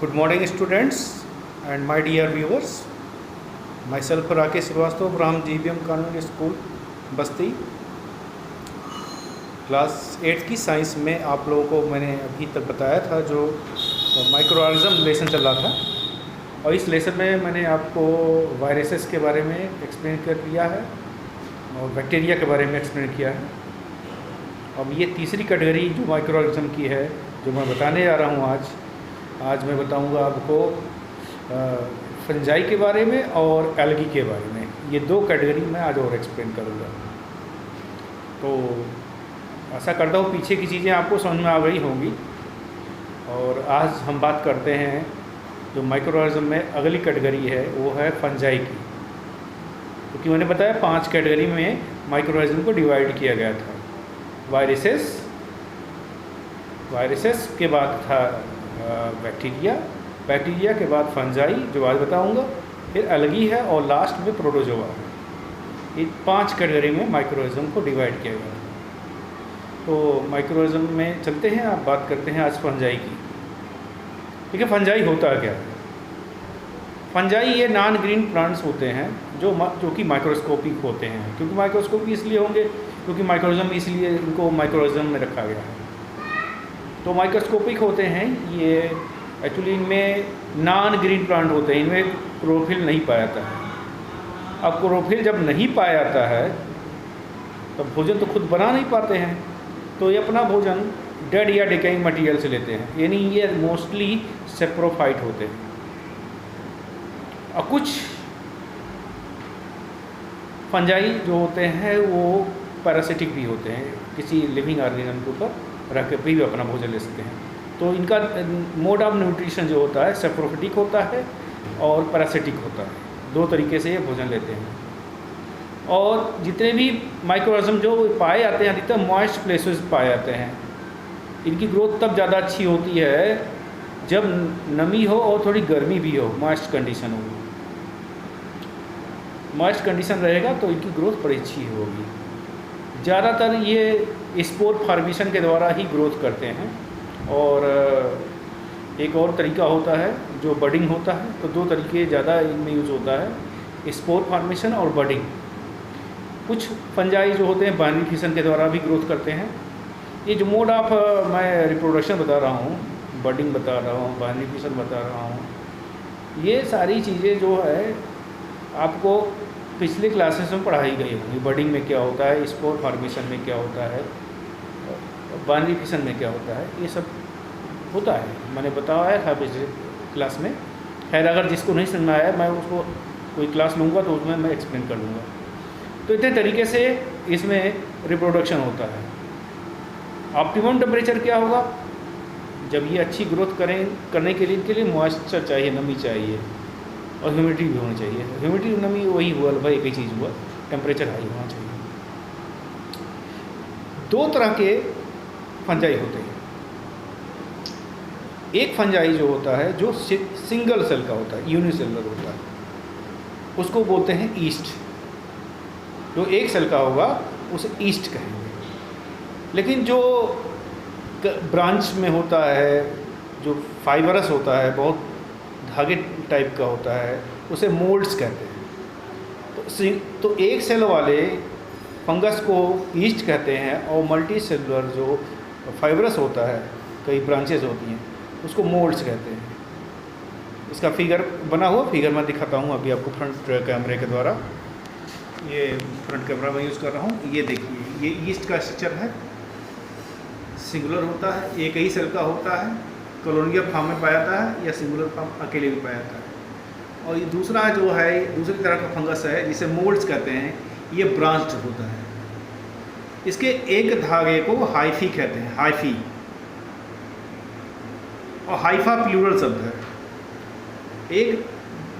Good morning, students and my dear viewers. Myself Rakesh Srivastava from GBM Convent School, Basti. Class 8 की science में आप लोगों को मैंने अभी तक बताया था जो माइक्रो ऑर्गेनिज्म लेसन चल रहा था, और इस लेसन में मैंने आपको वायरसेस के बारे में एक्सप्लेन कर दिया है और बैक्टीरिया के बारे में एक्सप्लेन किया है। अब ये तीसरी कैटेगरी जो माइक्रो ऑर्गेनिज्म की है जो मैं बताने जा रहा हूँ आज मैं बताऊंगा आपको फंजाई के बारे में और एल्गी के बारे में। ये दो कैटेगरी मैं आज और एक्सप्लेन करूँगा। तो ऐसा करता हूँ पीछे की चीज़ें आपको समझ में आ गई होंगी। और आज हम बात करते हैं जो माइक्रो ऑर्गेनिज्म में अगली कैटेगरी है वो है फंजाई की, क्योंकि मैंने बताया 5 कैटेगरी में माइक्रो ऑर्गेनिज्म को डिवाइड किया गया था। वायरसेस के बाद था बैक्टीरिया के बाद फंजाई जो आज बताऊंगा, फिर एल्गी है और लास्ट में प्रोटोजोआ है। ये 5 कैटेगरी में माइक्रो ऑर्गेनिज्म को डिवाइड किया गया है। तो माइक्रो ऑर्गेनिज्म में चलते हैं, आप बात करते हैं आज फंजाई की। ठीक है, फंजाई होता क्या है? फंजाई ये नॉन ग्रीन प्लांट्स होते हैं जो कि माइक्रोस्कोपिक होते हैं। क्योंकि माइक्रोस्कोपिक इसलिए होंगे क्योंकि माइक्रो ऑर्गेनिज्म इसलिए इनको माइक्रो ऑर्गेनिज्म में रखा गया है। तो माइक्रोस्कोपिक होते हैं ये, एक्चुअली इनमें नॉन ग्रीन प्लांट होते हैं, इनमें क्लोरोफिल नहीं पाया जाता है। अब क्लोरोफिल जब नहीं पाया जाता है तब भोजन तो खुद बना नहीं पाते हैं, तो ये अपना भोजन डेड या डिकेइंग मटेरियल से लेते हैं, यानी ये मोस्टली सेप्रोफाइट होते हैं। और कुछ फंजाई जो होते हैं वो पैरासिटिक भी होते हैं, किसी लिविंग ऑर्गेनिज्म के ऊपर रख के भी अपना भोजन ले सकते हैं। तो इनका मोड ऑफ न्यूट्रिशन जो होता है सेप्रोफिटिक होता है और पैरासिटिक होता है। 2 तरीके से ये भोजन लेते हैं। और जितने भी माइक्रो ऑर्गेनिज्म जो पाए जाते हैं अधिकतर मॉइस्ट प्लेसेस पाए जाते हैं। इनकी ग्रोथ तब ज़्यादा अच्छी होती है जब नमी हो और थोड़ी गर्मी भी हो, मॉइस्ट कंडीशन हो। मॉइस्ट कंडीशन रहेगा तो इनकी ग्रोथ बड़ी अच्छी होगी। ज़्यादातर ये स्पोर फॉर्मेशन के द्वारा ही ग्रोथ करते हैं। और एक और तरीका होता है जो बडिंग होता है। तो 2 तरीके ज़्यादा इनमें यूज़ होता है, स्पोर फॉर्मेशन और बडिंग। कुछ फंजाई जो होते हैं बाइनरी फिशन के द्वारा भी ग्रोथ करते हैं। ये जो मोड ऑफ मैं रिप्रोडक्शन बता रहा हूँ, बडिंग बता रहा हूँ, बाइनरी फिशन बता रहा हूँ, ये सारी चीज़ें जो है आपको पिछले क्लासेस में पढ़ाई गई होंगी। बडिंग में क्या होता है, स्पोर फॉर्मेशन में क्या होता है, बाइनरी फिशन में क्या होता है, ये सब होता है, मैंने बताया था पिछले क्लास में। खैर अगर जिसको नहीं समझ में आया मैं उसको कोई क्लास लूँगा तो उसमें मैं एक्सप्लेन कर दूँगा। तो इतने तरीके से इसमें रिप्रोडक्शन होता है। ऑप्टिमम टेम्परेचर क्या होगा? जब ये अच्छी ग्रोथ करने के लिए इनके लिए मॉइस्चर चाहिए, नमी चाहिए, और ह्यूमिडिटी भी होनी चाहिए। ह्यूमिडिटी नमी वही हुआ, भाई एक ही चीज़ हुआ, टेम्परेचर हाई होना चाहिए। 2 तरह के फंजाई होते हैं। एक फंजाई जो होता है जो सिंगल सेल का होता है, यूनिसेलुलर होता है, उसको बोलते हैं ईस्ट। जो एक सेल का होगा उसे ईस्ट कहेंगे। लेकिन जो ब्रांच में होता है, जो फाइबरस होता है, बहुत धागे टाइप का होता है, उसे मोल्ड्स कहते हैं। तो एक सेल वाले फंगस को ईस्ट कहते हैं और मल्टी सेलुलर जो फाइबरस होता है, कई ब्रांचेस होती हैं, उसको मोल्ड्स कहते हैं। इसका फिगर बना हुआ फिगर मैं दिखाता हूँ अभी आपको फ्रंट कैमरे के द्वारा। ये फ्रंट कैमरा मैं यूज़ कर रहा हूँ। ये देखिए, ये ईस्ट का स्ट्रक्चर है, सिंगुलर होता है, एक ही सेल का होता है, कॉलोनियल फॉर्म में पाया जाता है या सिंगुलर फॉर्म अकेले भी पाया जाता है। और ये दूसरा जो है दूसरी तरह का फंगस है जिसे मोल्ड्स कहते हैं, ये ब्रांच्ड होता है। इसके एक धागे को हाइफी कहते हैं, हाइफी, और हाइफा प्लूरल शब्द है। एक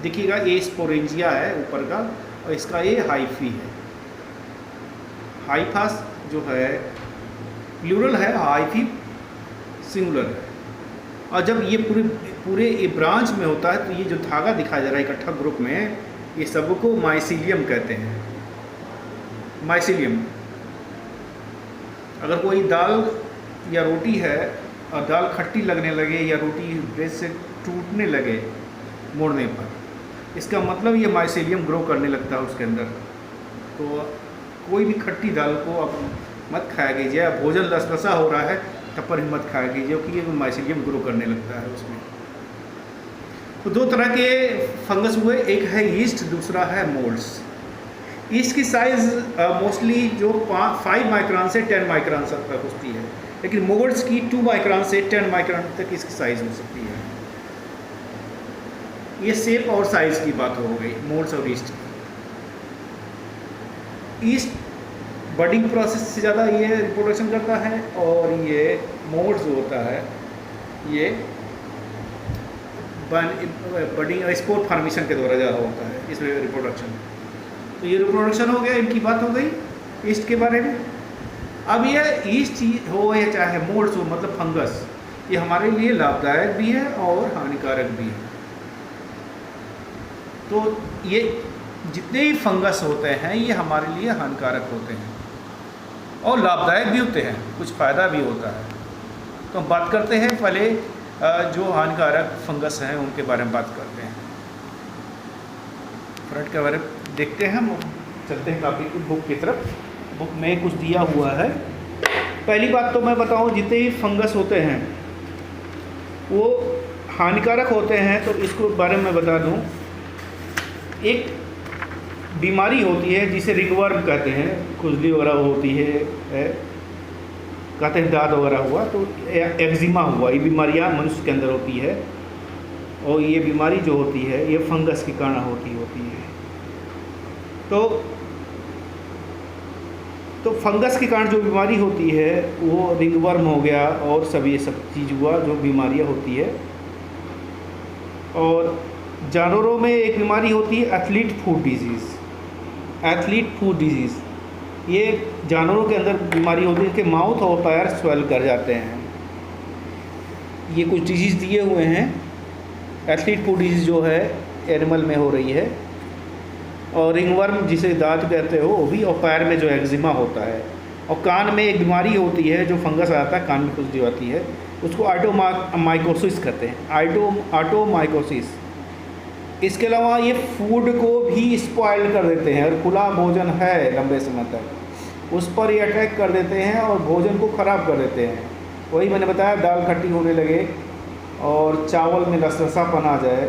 देखिएगा ये स्पोरेंजिया है ऊपर का, और इसका ये हाइफी है। हाइफास जो है प्लूरल है, हाइफी सिंगुलर है। और जब ये पूरे ये ब्रांच में होता है तो ये जो धागा दिखाया जा रहा है इकट्ठा ग्रुप में, ये सबको माइसीलियम कहते हैं। माइसीलियम, अगर कोई दाल या रोटी है और दाल खट्टी लगने लगे या रोटी ब्रेड से टूटने लगे मोड़ने पर, इसका मतलब ये माइसेलियम ग्रो करने लगता है उसके अंदर। तो कोई भी खट्टी दाल को आप मत खाया कीजिए, भोजन लसलसा हो रहा है तब पर ही मत खाया कीजिए, क्योंकि ये माइसेलियम ग्रो करने लगता है उसमें। तो दो तरह के फंगस हुए, एक है ईस्ट, दूसरा है मोल्ड्स। ईस्ट की साइज़ मोस्टली जो 5 माइक्रोन से 10 माइक्रोन तक होती है, लेकिन मोल्ड्स की 2 माइक्रोन से 10 माइक्रोन तक इसकी साइज़ हो सकती है। ये शेप और साइज़ की बात हो गई मोल्ड्स और ईस्ट की। ईस्ट बडिंग प्रोसेस से ज़्यादा ये रिप्रोडक्शन करता है, और ये मोल्ड्स जो होता है ये बडिंग स्पोर फार्मेशन के द्वारा ज़्यादा होता है इसमें रिप्रोडक्शन। तो ये रिप्रोडक्शन हो गया, इनकी बात हो गई ईस्ट के बारे में। अब ये ईस्ट हो या चाहे मोल्ड्स हो, मतलब फंगस, ये हमारे लिए लाभदायक भी है और हानिकारक भी है। तो ये जितने भी फंगस होते हैं ये हमारे लिए हानिकारक होते हैं और लाभदायक भी होते हैं, कुछ फ़ायदा भी होता है। तो हम बात करते हैं पहले जो हानिकारक फंगस हैं उनके बारे में बात करते हैं। फ्रंट के बारे में देखते हैं, हम चलते हैं काफ़ी बुक की तरफ। बुक में कुछ दिया हुआ है। पहली बात तो मैं बताऊं, जितने भी फंगस होते हैं वो हानिकारक होते हैं, तो इसको बारे में बता दूं। एक बीमारी होती है जिसे रिंगवर्म कहते हैं, खुजली वगैरह होती है, कहते हैं दाद वगैरह हुआ, तो एक्जिमा हुआ, ये बीमारियां मनुष्य के अंदर होती है। और ये बीमारी जो होती है ये फंगस के कारण होती है। तो फंगस के कारण जो बीमारी होती है वो रिंगवर्म हो गया और ये सब चीज़ हुआ जो बीमारियां होती है। और जानवरों में एक बीमारी होती है एथलीट फूड डिजीज़। ये जानवरों के अंदर बीमारी होती है कि माउथ और पैर स्वेल कर जाते हैं। ये कुछ डिजीज़ दिए हुए हैं। एथलीट फूड डिजीज़ जो है एनिमल में हो रही है, और रिंगवर्म जिसे दांत कहते हो वो भी, और पैर में जो एक्जिमा होता है, और कान में एक बीमारी होती है जो फंगस आता है, कान में खुजली आती है, उसको ऑटोमाइकोसिस कहते हैं, ऑटोमाइकोसिस। इसके अलावा ये फूड को भी स्पॉइल कर देते हैं, और खुला भोजन है लंबे समय तक उस पर ये अटैक कर देते हैं और भोजन को ख़राब कर देते हैं। वही मैंने बताया, दाल खट्टी होने लगे और चावल में लसलसापन आ जाए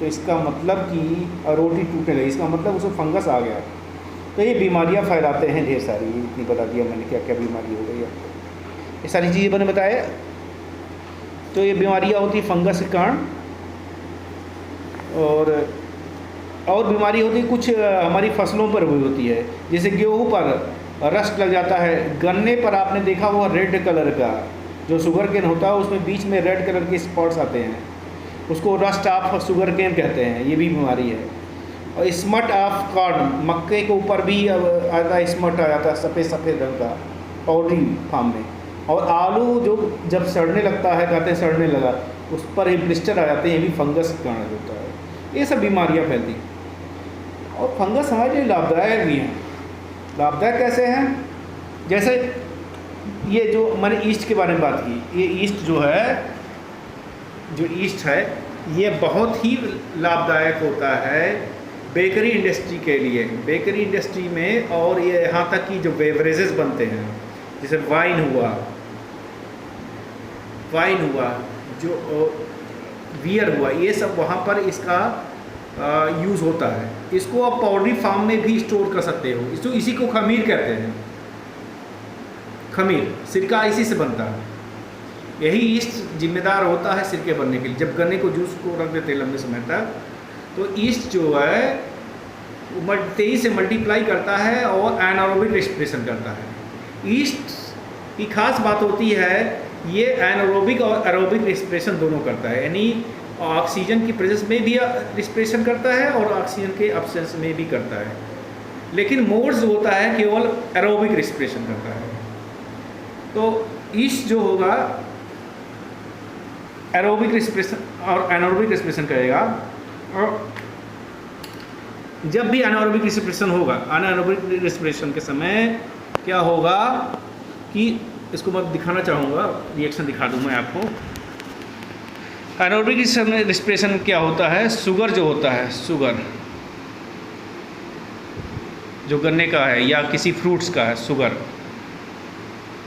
तो इसका मतलब कि रोटी टूटने लगी, इसका मतलब उसमें फंगस आ गया। तो ये बीमारियां फैलाते हैं ढेर सारी, इतनी बता दिया मैंने क्या क्या बीमारी हो गई है, ये सारी चीज़ें मैंने बताया। तो ये बीमारियां होती फंगस के कारण, और बीमारी होती कुछ हमारी फसलों पर भी होती है। जैसे गेहूँ पर रस्ट लग जाता है, गन्ने पर आपने देखा हुआ रेड कलर का जो शुगर केन होता है उसमें बीच में रेड कलर के स्पॉट्स आते हैं, उसको रस्ट ऑफ शुगर केन कहते हैं, ये भी बीमारी है। और स्मट ऑफ कॉर्न, मक्के के ऊपर भी आता स्मट आ जाता है सफ़ेद रंग का पाउडरी फॉर्म में। और आलू जो जब सड़ने लगता है, कहते हैं सड़ने लगा, उस पर ही ब्लिस्टर आ जाते हैं, ये भी फंगस के कारण होता है। ये सब बीमारियां फैलती हैं। और फंगस हमारे लिए लाभदायक भी हैं। लाभदायक कैसे हैं? जैसे ये जो मैंने ईस्ट के बारे में बात की, ये ईस्ट जो ईस्ट है ये बहुत ही लाभदायक होता है बेकरी इंडस्ट्री के लिए, बेकरी इंडस्ट्री में। और ये यहाँ तक कि जो बेवरेजेस बनते हैं, जैसे वाइन हुआ, जो बियर हुआ, ये सब वहाँ पर इसका यूज़ होता है। इसको आप पाउडरी फार्म में भी स्टोर कर सकते हो। इसी को खमीर कहते हैं। खमीर सिरका इसी से बनता है। यही ईस्ट जिम्मेदार होता है सिरके बनने के लिए। जब गन्ने को जूस को रख देते हैं लंबे समय तक, तो ईस्ट जो है वो तेज़ी से मल्टीप्लाई करता है और एनारोबिक रेस्पिरेशन करता है। ईस्ट की खास बात होती है ये एनारोबिक और एरोबिक रेस्पिरेशन दोनों करता है, यानी ऑक्सीजन की प्रेजेंस में भी रेस्पिरेशन करता है और ऑक्सीजन के एब्सेंस में भी करता है। लेकिन मोड्स होता है केवल एरोबिक रेस्पिरेशन करता है। तो ईस्ट जो होगा एरोबिक रेस्पिरेशन और एनारोबिक रेस्पिरेशन करेगा। और जब भी एनारोबिक रेस्पिरेशन होगा, एनारोबिक रेस्पिरेशन के समय क्या होगा कि इसको मैं दिखाना चाहूँगा, रिएक्शन दिखा दूँ मैं आपको। एनारोबिक रेस्पिरेशन में क्या होता है, शुगर जो होता है, शुगर जो गन्ने का है या किसी फ्रूट्स का है, शुगर,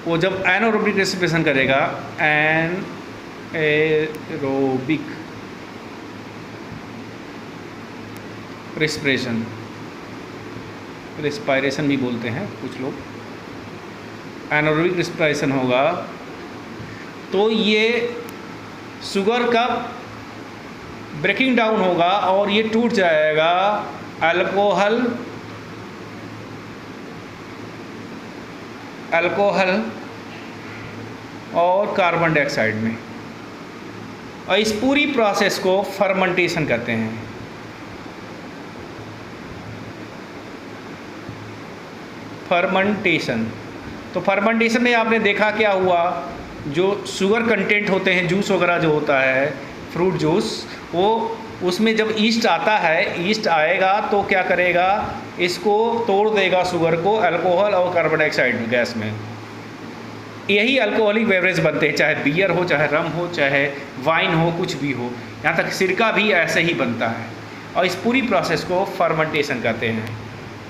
वो जब एनारोबिक रेस्पिरेशन करेगा, एनारोबिक रेस्पिरेशन भी बोलते हैं कुछ लोग, एनारोबिक रेस्पिरेशन होगा तो ये शुगर का ब्रेकिंग डाउन होगा और ये टूट जाएगा अल्कोहल और कार्बन डाइऑक्साइड में, और इस पूरी प्रोसेस को फर्मेंटेशन कहते हैं। फर्मेंटेशन, तो फर्मेंटेशन में आपने देखा क्या हुआ, जो शुगर कंटेंट होते हैं, जूस वगैरह जो होता है, फ्रूट जूस, वो उसमें जब ईस्ट आता है, ईस्ट आएगा तो क्या करेगा, इसको तोड़ देगा शुगर को अल्कोहल और कार्बन डाइऑक्साइड गैस में। यही अल्कोहलिक बेवरेज बनते हैं, चाहे बियर हो, चाहे रम हो, चाहे वाइन हो, कुछ भी हो, यहाँ तक सिरका भी ऐसे ही बनता है। और इस पूरी प्रोसेस को फर्मेंटेशन कहते हैं।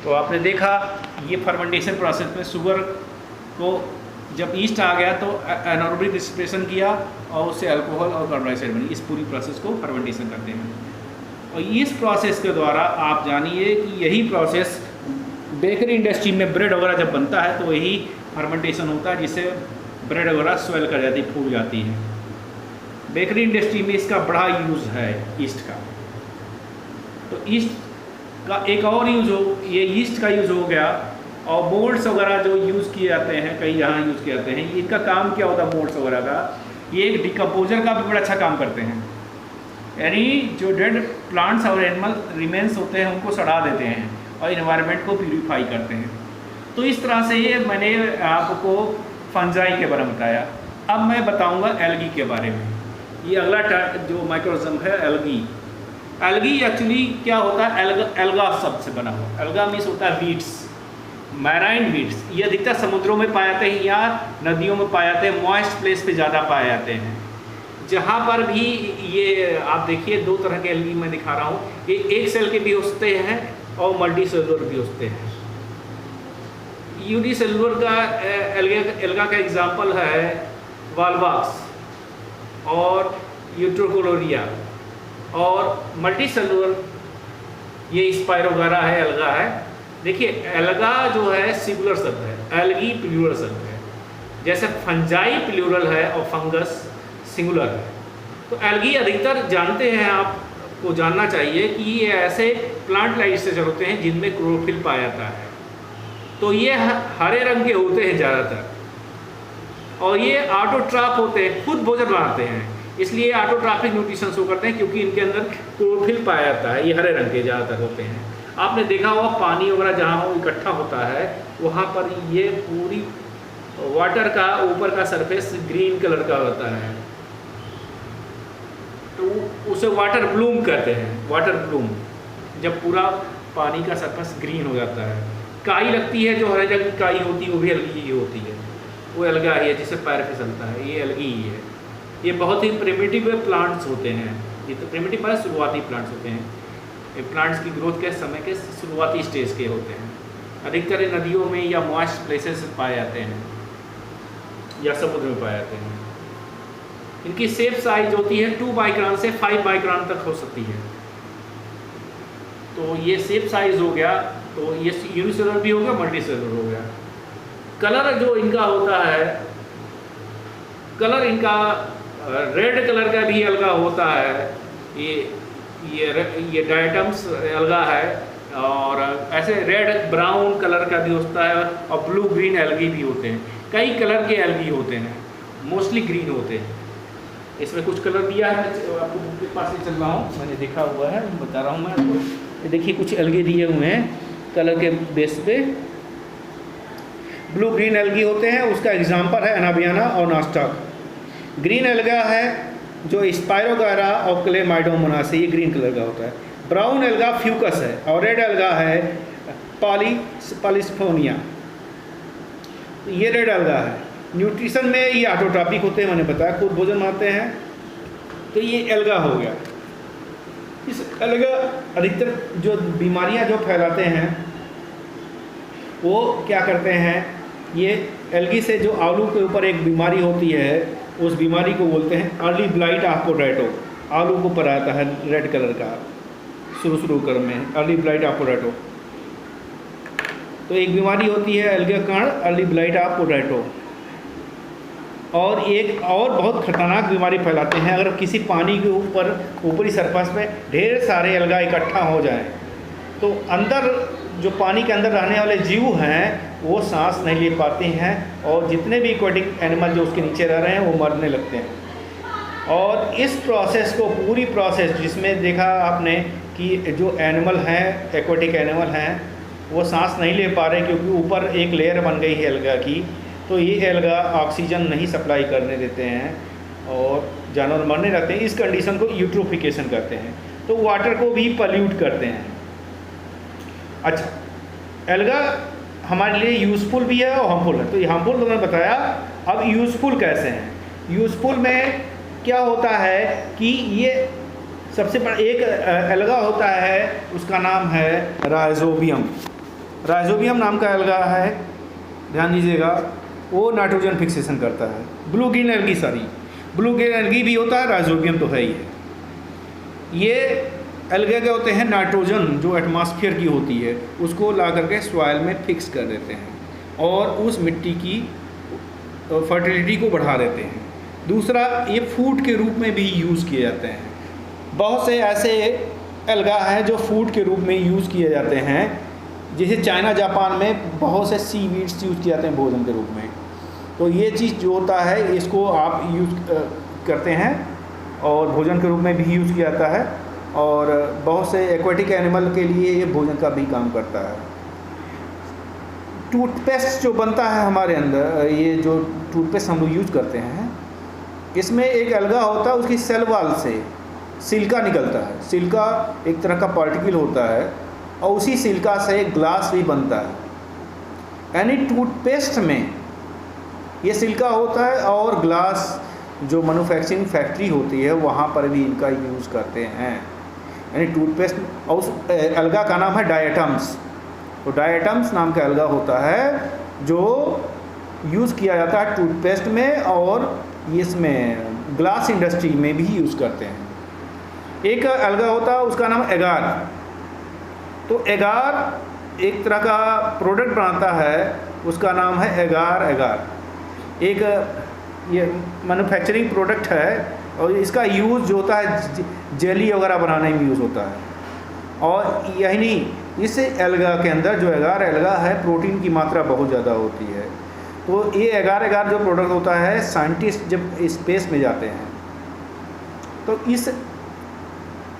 तो आपने देखा ये फर्मेंटेशन प्रोसेस में शुगर को जब ईस्ट आ गया तो एनारोबिक रेस्पिरेशन किया और उससे अल्कोहल और कार्बन डाइऑक्साइड बनी। इस पूरी प्रोसेस को फर्मेंटेशन करते हैं। और इस प्रोसेस के द्वारा आप जानिए कि यही प्रोसेस बेकरी इंडस्ट्री में ब्रेड वगैरह जब बनता है तो यही फर्मेंटेशन होता है, जिससे ब्रेड वगैरह स्वेल कर जाती है, फूल जाती है। बेकरी इंडस्ट्री में इसका बड़ा यूज़ है ईस्ट का। तो ईस्ट का एक और यूज़ हो, ये ईस्ट का यूज़ हो गया। और मोल्ड्स वगैरह जो यूज़ किए जाते हैं, कई यहाँ यूज़ किए जाते हैं, इनका काम क्या होता है मोल्ड्स वगैरह का, ये एक डिकम्पोजर का भी बड़ा अच्छा काम करते हैं। यानी जो डेड प्लांट्स और एनिमल रिमेन्स होते हैं उनको सड़ा देते हैं और इन्वायरमेंट को प्यूरीफाई करते हैं। तो इस तरह से ये मैंने आपको फंजाई के बारे में बताया। अब मैं बताऊँगा एल्गी के बारे में। ये अगला जो माइक्रोऑर्गेनिज्म है एल्गी। एल्गी एक्चुअली क्या होता है, एल्गा शब्द से बना हुआ। एल्गा मीन्स होता है वीड्स, मैराइन वीड्स। ये अधिकतर समुद्रों में पाए जाते हैं या नदियों में पाए जाते हैं, मॉइस्ट प्लेस पे ज़्यादा पाए जाते हैं। जहाँ पर भी ये आप देखिए दो तरह के एल्गी मैं दिखा रहा हूँ, ये एक सेल के भी होते हैं और मल्टी सेलुलर भी होते हैं। यूनिसेलुलर का एल्गा का एग्जाम्पल है वाल्वाक्स और यूट्रोकोलोरिया, और मल्टी सेलुलर ये स्पायरोगारा है, एल्गा है। देखिए एल्गा जो है सिंगुलर शब्द है, एल्गी प्लूरल शब्द है। जैसे फंजाई प्लूरल है और फंगस सिंगुलर है। तो एल्गी अधिकतर जानते हैं, आपको जानना चाहिए कि ये ऐसे प्लांट लाइफ स्ट्रक्चर होते हैं जिनमें क्लोरोफिल पाया जाता है। तो ये हरे रंग के होते हैं ज़्यादातर, और ये ऑटोट्रॉफ होते हैं, खुद भोजन बनाते हैं, इसलिए ऑटोट्रॉफिक न्यूट्रिशन शो करते हैं क्योंकि इनके अंदर क्लोरोफिल पाया जाता है। ये हरे रंग के ज़्यादातर होते हैं। आपने देखा होगा पानी वगैरह जहाँ वो इकट्ठा होता है वहाँ पर ये पूरी वाटर का ऊपर का सरफेस ग्रीन कलर का होता है, तो उसे वाटर ब्लूम कहते हैं। वाटर ब्लूम, जब पूरा पानी का सरफेस ग्रीन हो जाता है। काई लगती है, जो हरे रंग की काई होती है वो भी एल्गी ही होती है, वो एल्गा ही है जिससे पैर फिसलता है, ये एल्गी ही है। ये बहुत ही प्रिमिटिव प्लांट्स होते हैं। ये तो प्रिमिटिव है, शुरुआती प्लांट्स होते हैं। ये प्लांट्स की ग्रोथ के समय के शुरुआती स्टेज के होते हैं। अधिकतर नदियों में या मॉइस्ट प्लेसेस पाए जाते हैं या समुद्र में पाए जाते हैं। इनकी शेप साइज होती है 2 माइक्रोन से 5 माइक्रोन तक हो सकती है। तो ये शेप साइज हो गया, तो ये यूनिसेलुलर भी हो गया, मल्टीसेलुलर हो गया। कलर जो इनका होता है, कलर इनका रेड कलर का भी एल्गा होता है। ये डायटम्स एल्गा है, और ऐसे रेड ब्राउन कलर का भी होता है, और ब्लू ग्रीन एल्गी भी होते हैं। कई कलर के एल्गी होते हैं, मोस्टली ग्रीन होते हैं। इसमें कुछ कलर दिया है, आपको बुक के पास ही चल रहा हूँ, मैंने देखा हुआ है, बता रहा हूँ मैं आपको। देखिए कुछ एल्गे दिए हुए हैं कलर के बेस पे। ब्लू ग्रीन एल्गी होते हैं, उसका एग्जाम्पल है एनाबियाना और नास्टॉक। ग्रीन एल्गा है जो स्पायरोगारा और क्लेमाइडोमोनास, ये ग्रीन कलर का होता है। ब्राउन एल्गा फ्यूकस है, और रेड एल्गा है पॉलिस्फोनिया, ये रेड एल्गा है। न्यूट्रिशन में ये ऑटोट्रॉपिक होते हैं, मैंने बताया खुद भोजन बनाते हैं। तो ये एल्गा हो गया। इस एल्गा अधिकतर जो बीमारियां जो फैलाते हैं वो क्या करते हैं, ये एल्गी से जो आलू के ऊपर एक बीमारी होती है उस बीमारी को बोलते हैं अर्ली ब्लाइट ऑफ पोटैटो। आलू को ऊपर आता है रेड कलर का शुरू क्रम में, अर्ली ब्लाइट ऑफ पोटैटो। तो एक बीमारी होती है एल्गा कण अर्ली ब्लाइट ऑफ पोटैटो। और एक और बहुत खतरनाक बीमारी फैलाते हैं, अगर किसी पानी के ऊपर ऊपरी सरफेस पे ढेर सारे एल्गा इकट्ठा हो जाएं तो अंदर जो पानी के अंदर रहने वाले जीव हैं वो सांस नहीं ले पाते हैं और जितने भी एक्वेटिक एनिमल जो उसके नीचे रह रहे हैं वो मरने लगते हैं। और इस प्रोसेस को, पूरी प्रोसेस जिसमें देखा आपने कि जो एनिमल हैं, एक्वेटिक एनिमल हैं, वो सांस नहीं ले पा रहे क्योंकि ऊपर एक लेयर बन गई है एल्गा की। तो ये एल्गा ऑक्सीजन नहीं सप्लाई करने देते हैं और जानवर मरने लगते हैं। इस कंडीशन को यूट्रोफिकेशन कहते हैं। तो वाटर को भी पल्यूट करते हैं। अच्छा, एल्गा हमारे लिए यूज़फुल भी है और हार्मफुल है। तो ये हार्मफुल तो मैंने बताया, अब यूज़फुल कैसे हैं। यूज़फुल में क्या होता है कि ये सबसे बड़ा एक एल्गा होता है, उसका नाम है राइजोबियम। राइजोबियम नाम का एल्गा है, ध्यान दीजिएगा। वो नाइट्रोजन फिक्सेशन करता है। Blue green algae, blue green algae भी होता है, राइजोबियम तो है ही है। ये एल्गे क्या होते हैं, नाइट्रोजन जो एटमॉस्फेयर की होती है उसको ला करके सॉइल में फिक्स कर देते हैं और उस मिट्टी की फर्टिलिटी को बढ़ा देते हैं। दूसरा, ये फूड के रूप में भी यूज़ किए जाते हैं। बहुत से ऐसे एल्गा हैं जो फूड के रूप में यूज़ किए जाते हैं, जैसे चाइना जापान में बहुत से सीवीड्स यूज़ किए जाते हैं भोजन के रूप में। तो ये चीज़ जो होता है इसको आप यूज़ करते हैं और भोजन के रूप में भी यूज़ किया जाता है। और बहुत से एक्वेटिक एनिमल के लिए ये भोजन का भी काम करता है। टूथपेस्ट जो बनता है हमारे अंदर, ये जो टूथपेस्ट हम लोग यूज़ करते हैं, इसमें एक एल्गा होता है, उसकी सेल वॉल से सिल्का निकलता है। सिल्का एक तरह का पार्टिकल होता है और उसी सिल्का से ग्लास भी बनता है। यानी टूथपेस्ट में ये सिल्का होता है और ग्लास जो मैन्युफैक्चरिंग फैक्ट्री होती है वहाँ पर भी इनका यूज़ करते हैं। यानी टूथपेस्ट, और उस एल्गा का नाम है डायटम्स। तो डायटम्स नाम का एल्गा होता है जो यूज़ किया जाता है टूथपेस्ट में और इसमें ग्लास इंडस्ट्री में भी यूज़ करते हैं। एक एल्गा होता है उसका नाम एगार। तो एगार एक तरह का प्रोडक्ट बनाता है, उसका नाम है एगार। एक ये मैन्युफैक्चरिंग प्रोडक्ट है और इसका यूज़ जो होता है जेली वगैरह बनाने में यूज़ होता है। और यही नहीं, इस एल्गा के अंदर जो एगार एल्गा है प्रोटीन की मात्रा बहुत ज़्यादा होती है। तो ये एगार जो प्रोडक्ट होता है, साइंटिस्ट जब स्पेस में जाते हैं तो इस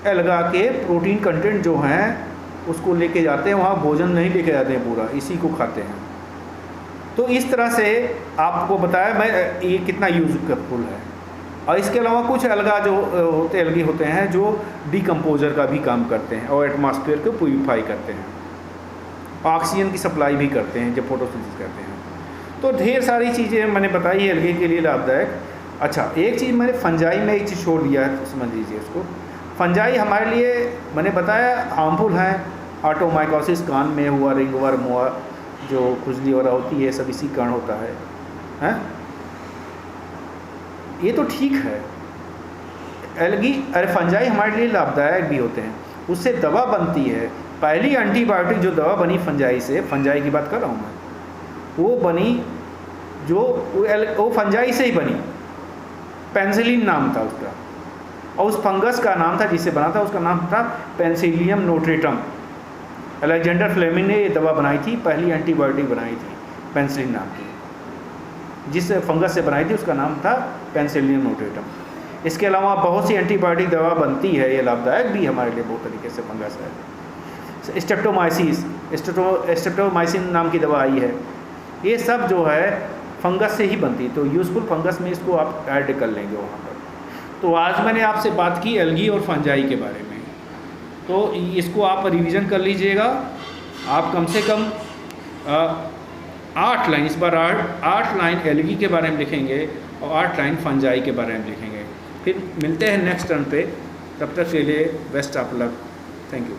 एल्गा के प्रोटीन कंटेंट जो हैं उसको लेके जाते हैं, वहाँ भोजन नहीं लेके जाते हैं, पूरा इसी को खाते हैं। तो इस तरह से आपको बताया मैं ये कितना यूज़फुल है। और इसके अलावा कुछ एल्गा जो एल्गी होते हैं जो डिकम्पोजर का भी काम करते हैं और एटमॉस्फेयर को प्यूरिफाई करते हैं, ऑक्सीजन की सप्लाई भी करते हैं जब फोटोसिंथेसिस करते हैं। तो ढेर सारी चीज़ें मैंने बताई एल्गे के लिए लाभदायक। अच्छा, एक चीज़ मैंने फंजाई में एक चीज़ छोड़ दिया है, तो समझ लीजिए उसको। फंजाई हमारे लिए मैंने बताया हार्मफुल हैं। ऑटोमाइकोसिस कान में हुआ, रिंगवर्म हुआ, जो खुजली वगैरह होती है, सब इसी कारण होता है, हैं? ये तो ठीक है। एल्गी फंजाई हमारे लिए लाभदायक भी होते हैं, उससे दवा बनती है। पहली एंटीबायोटिक जो दवा बनी फंजाई से, फंजाई की बात कर रहा हूँ मैं, वो बनी जो वो फंजाई से ही बनी, पेनिसिलिन नाम था उसका। और उस फंगस का नाम था जिससे बना था, उसका नाम था पेनिसिलियम नोट्रेटम। अलेक्जेंडर फ्लेमिंग ने ये दवा बनाई थी, पहली एंटीबायोटिक बनाई थी पेनिसिलिन नाम की, जिस फंगस से बनाई थी उसका नाम था पेनिसिलियम नोट्रेटम। इसके अलावा बहुत सी एंटीबायोटिक दवा बनती है, ये लाभदायक भी हमारे लिए बहुत तरीके से फंगस है। स्ट्रेप्टोमाइसिन नाम की दवा आई है, ये सब जो है फंगस से ही बनती है। तो यूज़फुल फंगस में इसको आप ऐड कर लेंगे वहाँ पर। तो आज मैंने आपसे बात की एल्गी और फंजाई के बारे में, तो इसको आप रिवीजन कर लीजिएगा। आप कम से कम 8 लाइन, इस बार 8 लाइन एलगी के बारे में लिखेंगे और 8 लाइन फंजाई के बारे में लिखेंगे। फिर मिलते हैं नेक्स्ट टर्न पे, तब तक के लिए best of luck, thank you.